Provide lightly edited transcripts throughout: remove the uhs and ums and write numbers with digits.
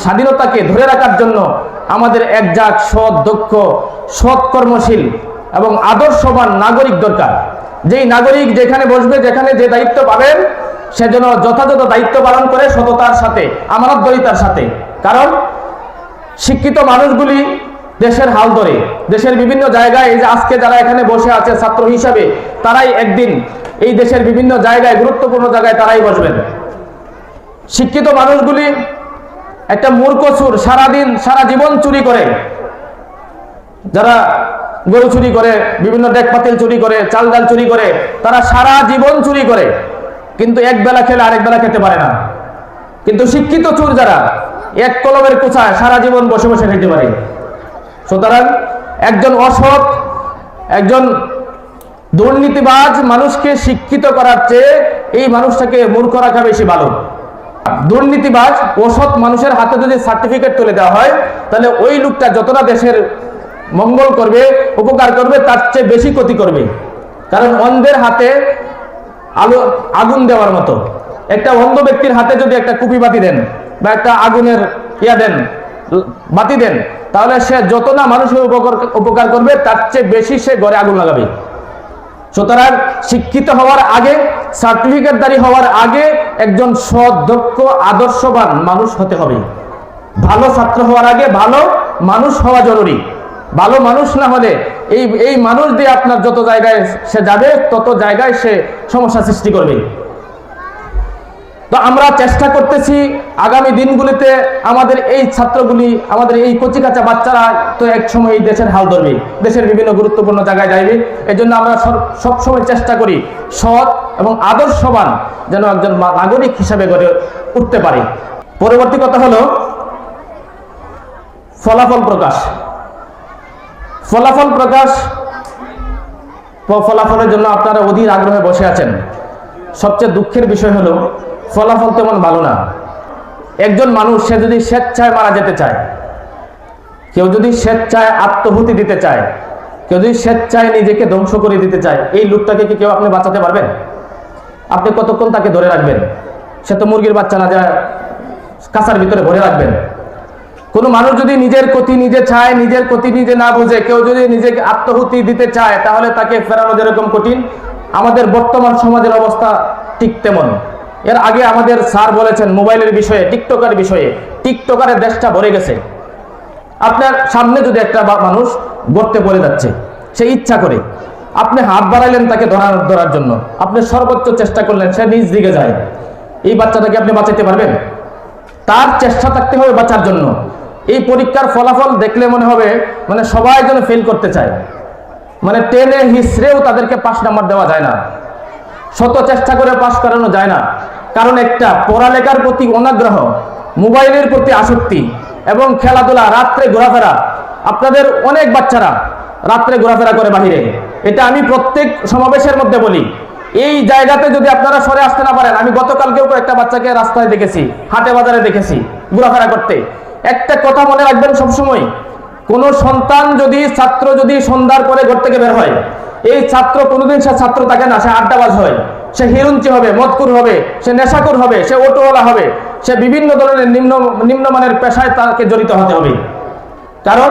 স্বাধীনতাকে ধরে রাখার জন্য আমাদের একজাক সৎ, দক্ষ, সৎ কর্মশীল এবং আদর্শবান নাগরিক দরকার। যেই নাগরিক যেখানে বসবে, যেখানে যে দায়িত্ব পাবেন, সে যেন যথাযথ দায়িত্ব পালন করে সততার সাথে, আমানতদারিতার সাথে। কারণ শিক্ষিত মানুষগুলি দেশের হাল ধরে, দেশের বিভিন্ন জায়গায়, এই যে আজকে যারা এখানে বসে আছে ছাত্র হিসাবে, তারাই একদিন এই দেশের বিভিন্ন জায়গায়, গুরুত্বপূর্ণ জায়গায় তারাই বসবেন। শিক্ষিত মানুষগুলি একটা মূর্খ চোর, সারাদিন সারা জীবন চুরি করে, যারা গরু চুরি করে, বিভিন্ন ডেক পাতিল চুরি করে, চাল ডাল চুরি করে, তারা সারা জীবন চুরি করে, কিন্তু এক বেলা খেলে আরেক বেলা খেতে পারে না। কিন্তু শিক্ষিত চোর যারা এক কলমের কোচায় সারা জীবন বসে বসে খেতে পারে। সুতরাং একজন অসৎ, একজন দুর্নীতিবাজ মানুষকে শিক্ষিত করার চেয়ে এই মানুষটাকে মূর্খ রাখা বেশি ভালো। দুর্নীতিবাজ অসৎ মানুষের হাতে যদি সার্টিফিকেট তুলে দেওয়া হয়, তাহলে ওই লোকটা যতটা দেশের মঙ্গল করবে, উপকার করবে, তার চেয়ে বেশি ক্ষতি করবে। কারণ অন্ধের হাতে আগুন দেওয়ার মতো। একটা অন্ধ ব্যক্তির হাতে যদি একটা কুপি বাতি দেন বা একটা আগুনের দেন, বাতি দেন, তাহলে সে যত না মানুষের উপকার করবে, তার চেয়ে বেশি সে ঘরে আগুন লাগাবে। সুতরাং শিক্ষিত হওয়ার আগে, সার্টিফিকেটধারী হওয়ার আগে একজন সৎ, দক্ষ, আদর্শবান মানুষ হতে হবে। ভালো ছাত্র হওয়ার আগে ভালো মানুষ হওয়া জরুরি। ভালো মানুষ না হলে এই মানুষ দিয়ে আপনার যত জায়গায় সে যাবে, তত জায়গায় সে সমস্যা সৃষ্টি করবে। তো আমরা চেষ্টা করতেছি আগামী দিনগুলিতে আমাদের এই ছাত্রগুলি, আমাদের এই কচিকাঁচা বাচ্চারা তো এক সময় এই দেশের হাল ধরবে, দেশের বিভিন্ন গুরুত্বপূর্ণ জায়গায় যাইবে। এই জন্য আমরা সবসময় চেষ্টা করি সৎ এবং আদর্শবান যেন একজন নাগরিক হিসাবে গড়ে উঠতে পারে। পরবর্তী কথা হলো ফলাফল প্রকাশ। ফলাফলের জন্য আপনারা অধীর আগ্রহে বসে আছেন। সবচেয়ে দুঃখের বিষয় হলো ফলাফল তেমন ভালো না। একজন মানুষ সে যদি স্বেচ্ছায় মারা যেতে চায়, কেউ যদি স্বেচ্ছায় আত্মহুতি দিতে চায়, কেউ যদি স্বেচ্ছায় নিজেকে ধ্বংস করে দিতে চায়, এই লোকটাকে কি কেউ আপনি বাঁচাতে পারবেন? আপনি কতক্ষণ তাকে ধরে রাখবেন? সে তো মুরগির বাচ্চা না, যা কাঁচার ভিতরে ভরে রাখবেন। কোনো মানুষ যদি নিজের ক্ষতি নিজে চায়, নিজের ক্ষতি নিজে না বুঝে কেউ যদি নিজেকে আত্মহুতি দিতে চায়, তাহলে তাকে ফেরানো যেরকম কঠিন, আমাদের বর্তমান সমাজের অবস্থা ঠিক তেমন। এর আগে আমাদের স্যার বলেছেন মোবাইলের বিষয়ে, টিকটকের বিষয়ে, টিকটকারের দেশটা ভরে গেছে। আপনার সামনে যদি একটা মানুষ গর্তে পড়ে যাচ্ছে, সে ইচ্ছা করে, আপনি হাত বাড়াইলেন তাকে ধরার জন্য, আপনি সর্বোচ্চ চেষ্টা করলেন, সে নিজ দিকে যায়, এই বাচ্চাটাকে আপনি বাঁচাতে পারবেন? তার চেষ্টা থাকতে হবে বাঁচার জন্য। এই পরীক্ষার ফলাফল দেখলে মনে হবে মানে সবাই যেন ফেল করতে চায়, মানে টেনে হিসড়েও তাদেরকে 5 নাম্বার দেওয়া যায় না, শত চেষ্টা করে পাস করানো যায় না। কারণ একটা পড়ালেখার প্রতি অনাগ্রহ, মোবাইলের প্রতি আসক্তি এবং খেলাধুলা, রাত্রে ঘোরাফেরা। আপনাদের অনেক বাচ্চারা রাত্রে ঘোরাফেরা করে বাহিরে, এটা আমি প্রত্যেক সমাবেশের মধ্যে বলি। এই জায়গাতে যদি আপনারা সরে আসতে না পারেন, আমি গতকালকেও একটা বাচ্চাকে রাস্তায় দেখেছি, হাটে বাজারে দেখেছি ঘোরাফেরা করতে। একটা কথা মনে রাখবেন সবসময়, কোন সন্তান যদি, ছাত্র যদি সন্ধ্যার পরে ঘর থেকে বের হয়, এই ছাত্র কোনোদিন সে ছাত্র থাকে না, সে আড্ডাবাজ হয়, সে হিরুঞ্চি হবে, মদকুর হবে, সে নেশাকুর হবে, সে অটোওয়ালা হবে, সে বিভিন্ন ধরনের নিম্নমানের পেশায় তাকে জড়িত হতে হবে। কারণ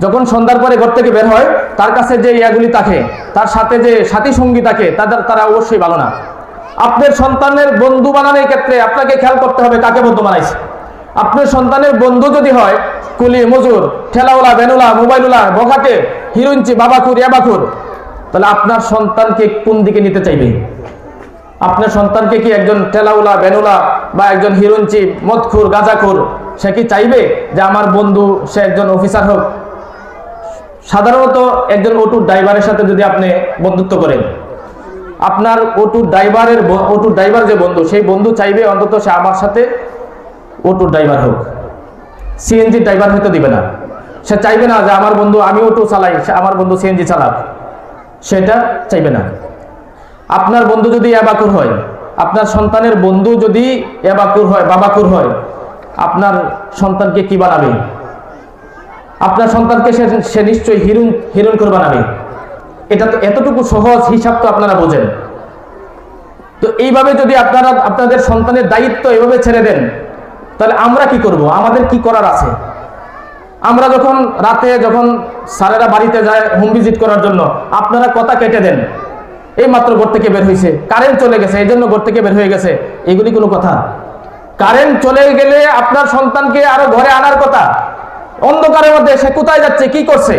যখন সন্ধ্যার পরে ঘর থেকে বের হয়, তার কাছে যে ইয়াগুলি থাকে, তার সাথে যে সাথী সঙ্গী থাকে, তারা অবশ্যই ভালো না। আপনার সন্তানের বন্ধু বানানোর ক্ষেত্রে আপনাকে খেয়াল করতে হবে কাকে বন্ধু বানাইছে। আপনার সন্তানের বন্ধু যদি হয় কুলি, মজুর, ঠেলাওয়ালা, বেনুলা, মোবাইলওয়ালা, বখাটে, হিরুঞ্চি, বাবাখুর, ইয়াবাখুর, তাহলে আপনার সন্তানকে কোন দিকে নিতে চাইবে? আপনার সন্তানকে কি একজন ঠেলাওয়ালা, বেনুলা বা একজন হিরুঞ্চি, মদখুর, গাঁজাখুর, সে কি চাইবে যে আমার বন্ধু সে একজন অফিসার হোক? সাধারণত একজন অটো ড্রাইভারের সাথে যদি আপনি বন্ধুত্ব করেন, আপনার অটো ড্রাইভার যে বন্ধু, সেই বন্ধু চাইবে অন্তত সে আমার সাথে অটো ড্রাইভার হোক, সিএনজি ড্রাইভার হয়তো দিবে না। সে চাইবে না যে আমার বন্ধু, আমি অটো চালাই, আমার বন্ধু সিএনজি চালাক, সেটা চাইবে না। আপনার বন্ধু যদি ইয়াবাকুর হয়, আপনার সন্তানের বন্ধু যদি ইয়াবাকুর হয়, বাবাকুর হয়, আপনার সন্তানকে কি বানাবে? আপনার সন্তানকে সে নিশ্চয়ই হিরুনখোর বানাবে। এটা তো এতটুকু সহজ হিসাব তো আপনারা বোঝেন। তো এইভাবে যদি আপনারা আপনাদের সন্তানের দায়িত্ব এভাবে ছেড়ে দেন, তাহলে আমরা কি করব? আমাদের কি করার আছে? আমরা যখন রাতে যখন স্যারেরা বাড়িতে যায় হোম ভিজিট করার জন্য, আপনারা কথা কেটে দেন, এই মাত্র ঘর থেকে বের হয়েছে, কারেন্ট চলে গেছে, এই জন্য ঘর থেকে বের হয়ে গেছে, এগুলি কোনো কথা? কারেন্ট চলে গেলে আপনার সন্তানকে আরো ঘরে আনার কথা, অন্ধকারের মধ্যে সে কোথায় যাচ্ছে, কি করছে?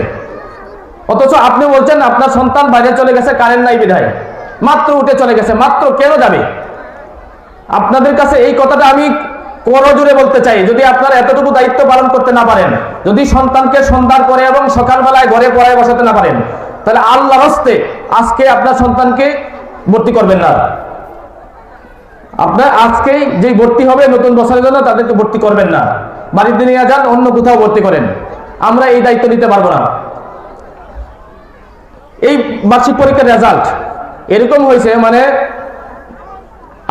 অথচ আপনি বলছেন আপনার সন্তান বাইরে চলে গেছে, কারেন্ট নাই বিধায়, মাত্র উঠে চলে গেছে, মাত্র কেন যাবে? আপনাদের কাছে এই কথাটা আমি করজোরে বলতে চাই, যদি আপনারা এতটুকু দায়িত্ব পালন করতে না পারেন, যদি সন্তানকে সন্ধ্যার পরে এবং সকালবেলায় ঘরে পড়ায় বসাতে না পারেন, তাহলে আল্লাহর হস্তে আজকে আপনার সন্তানকে ভর্তি করবেন না। আপনার আজকেই যে ভর্তি হবে নতুন বছরের জন্য, তাদেরকে ভর্তি করবেন না, বাড়িতে নিয়ে যান, অন্য কোথাও ভর্তি করেন। আমরা এই দায়িত্ব নিতে পারবো না। এই বার্ষিক পরীক্ষার রেজাল্ট এরকম হয়েছে, মানে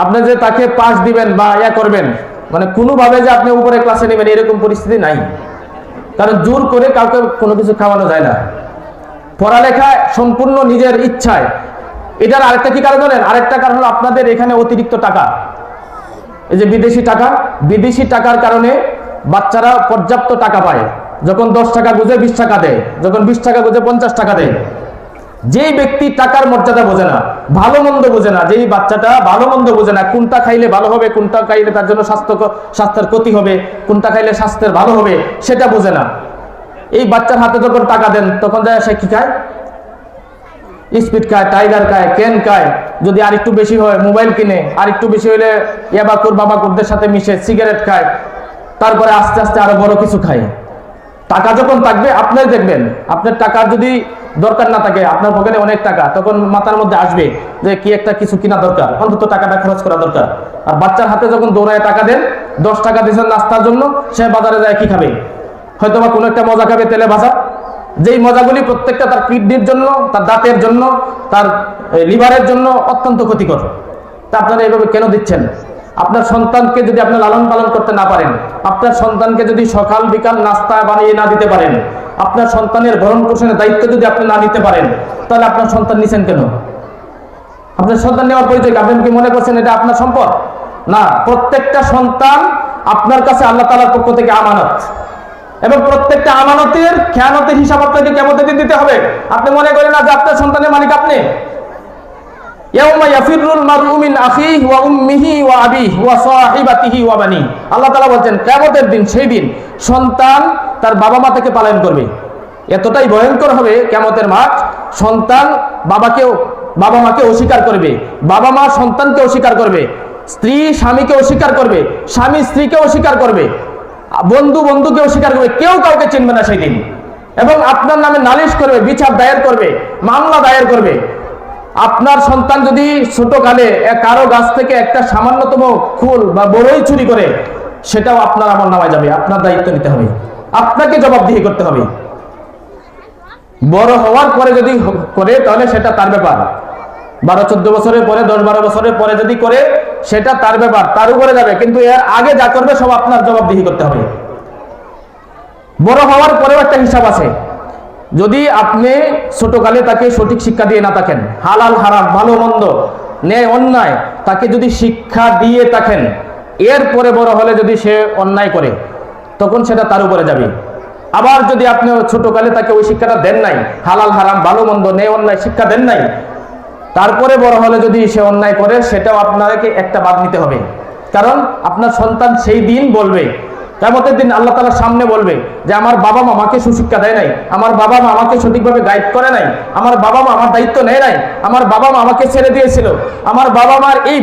আপনি যে তাকে পাস দিবেন বা করবেন, মানে কোনোভাবে যে আপনি উপরে ক্লাসে নেবেন এরকম পরিস্থিতি নাই। কারণ জোর করে কাউকে কোনো কিছু খাওয়ানো যায় না। পড়ালেখা সম্পূর্ণ নিজের ইচ্ছায়। এটার আরেকটা কি কারণ জানেন? আরেকটা কারণ হলো আপনাদের এখানে অতিরিক্ত টাকা, এই যে বিদেশি টাকার কারণে বাচ্চারা পর্যাপ্ত টাকা পায়। যখন 10 টাকা গুঁজে 20 টাকা দেয়, যখন 20 টাকা গুঁজে 50 টাকা দেয়। যেই ব্যক্তি টাকার মর্যাদা বোঝে না, ভালো মন্দ বোঝে না, যেই বাচ্চাটা ভালো মন্দ বোঝে না, কোনটা খাইলে ভালো হবে, কোনটা খাইলে তার জন্য স্বাস্থ্যের ক্ষতি হবে, কোনটা খাইলে স্বাস্থ্যের ভালো হবে, সেটা বোঝে না। এই বাচ্চার হাতে যখন টাকা দেন, তখন যায় সে কি খায়? স্পিড খায়, টাইগার খায়, ক্যান খায়, যদি আর একটু বেশি হয় মোবাইল কিনে, আর একটু বেশি হলে ইয়াবাকুর বাবাকুরদের সাথে মিশে সিগারেট খায়, তারপরে আস্তে আস্তে আরো বড় কিছু খায়। টাকা যখন থাকবে, আপনার দেখবেন আপনার টাকার যদি দরকার না থাকে, আপনার পকেটে অনেক টাকা, তখন মাথার মধ্যে আসবে যে কি একটা কিছু কিনা দরকার, অন্তত টাকাটা খরচ করা দরকার। আর বাচ্চার হাতে যখন দৌড়ায় টাকা দেন, 10 টাকা দিয়েছেন নাস্তার জন্য, সে বাজারে যায় কি খাবে? হয়তো বা কোনো একটা মজা খাবে, তেলে ভাজা, যেই মজাগুলি প্রত্যেকটা তার কিডনির জন্য, তার দাঁতের জন্য, তার লিভারের জন্য অত্যন্ত ক্ষতিকর। তা আপনারা এভাবে কেন দিচ্ছেন? আপনার সন্তানকে যদি আপনি লালন পালন করতে না পারেন, আপনার সন্তানকে যদি সকাল বিকাল নাস্তা বানিয়ে না দিতে পারেন, আপনার সন্তানের ভরণ পোষণের দায়িত্ব যদি আপনি না নিতে পারেন, তাহলে আপনার সন্তান নিছেন কেন? আপনার সন্তান নেওয়ার পরিচয় আপনি কি মনে করছেন এটা আপনার সম্পদ? না, প্রত্যেকটা সন্তান আপনার কাছে আল্লাহ তাআলার পক্ষ থেকে আমানত, এবং প্রত্যেকটা আমানতের খেয়ানতের হিসাব আপনাকে কিয়ামতের দিন দিতে হবে। আপনি মনে করেন না যে আপনার সন্তানের মালিক আপনি। ইয়াউমা ইয়াফিরুল মারউ মিন আখিহি ওয়া উম্মিহি ওয়া আবিহি ওয়া সাহিবাতিহি ওয়া বানি। আল্লাহ তাআলা বলেন কিয়ামতের দিন, সেই দিন সন্তান তার বাবা মা থেকে পালন করবে। এতটাই ভয়ঙ্কর হবে কিয়ামতের মাঠ, সন্তান বাবা মাকে অস্বীকার করবে, বাবা মা সন্তানকে অস্বীকার করবে, স্ত্রী স্বামীকে অস্বীকার করবে, স্বামী স্ত্রীকে অস্বীকার করবে, বন্ধু বন্ধুকে অস্বীকার করবে, কেউ কাউকে চিনবে না সেই দিন। এবং আপনার নামে নালিশ করবে, বিচার দায়ের করবে, মামলা দায়ের করবে। আপনার সন্তান যদি ছোটকালে কারো গাছ থেকে একটা সামান্যতম ফুল বা বড়ই চুরি করে, সেটাও আপনার আমলনামায় যাবে। আপনার দায়িত্ব নিতে হবে, আপনাকে জবাবদিহি করতে হবে। বড় হওয়ার পরে যদি করে, তাহলে সেটা তার ব্যাপার। 12-14 বছরের পরে, 10-12 বছরের পরে যদি করে, সেটা তার ব্যাপার, তার উপরে যাবে। কিন্তু এর আগে যা করবে সব আপনার জবাবদিহি করতে হবে। বড় হওয়ার পরেও একটা হিসাব আছে। যদি আপনি ছোটকালে তাকে সঠিক শিক্ষা দিয়ে না থাকেন, হালাল হারাম, ভালো মন্দ, ন্যায় অন্যায়, তাকে যদি শিক্ষা দিয়ে থাকেন, এরপরে বড় হলে যদি সে অন্যায় করে, তখন সেটা তার উপরে যাবে। আবার যদি আপনি ছোটকালে তাকে ওই শিক্ষাটা দেন নাই, হালাল হারাম, ভালো মন্দ, ন্যায় অন্যায় শিক্ষা দেন নাই, তারপরে বড় হলে যদি সে অন্যায় করে, সেটাও আপনাকে একটা বাদ নিতে হবে। কারণ আপনার সন্তান সেই দিন বলবে, কিয়ামতের দিন আল্লাহ তাআলার সামনে বলবে যে আমার বাবা মা আমাকে সুশিক্ষা দেয় নাই, আমার বাবা মা আমাকে সঠিকভাবে গাইড করে নাই, আমার বাবা মা আমার দায়িত্ব নেয় নাই, আমার বাবা মা আমাকে ছেড়ে দিয়েছিল, আমার বাবা মার এই